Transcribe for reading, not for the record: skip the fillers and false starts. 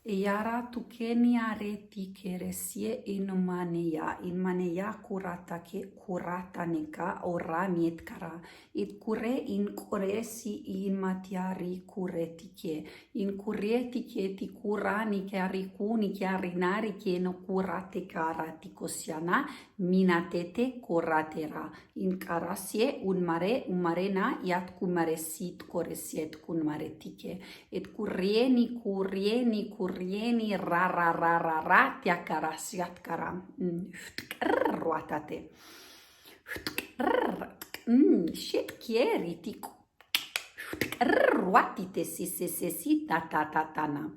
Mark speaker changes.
Speaker 1: Iara tukenia reti keresie in maneia kurata neka ora mietkara. It kure in koresi in matiari kuretike. In kuretike ti kurani chiari kuni chiari nari chieno kurate karati kosiana minatete koratera. In karasie un marena iat kumaresit koresiet kun maretike. Et kurieni ra tiakarasiat karam. Ruatate. Shit kieri tiku. Ruatite si tatatana.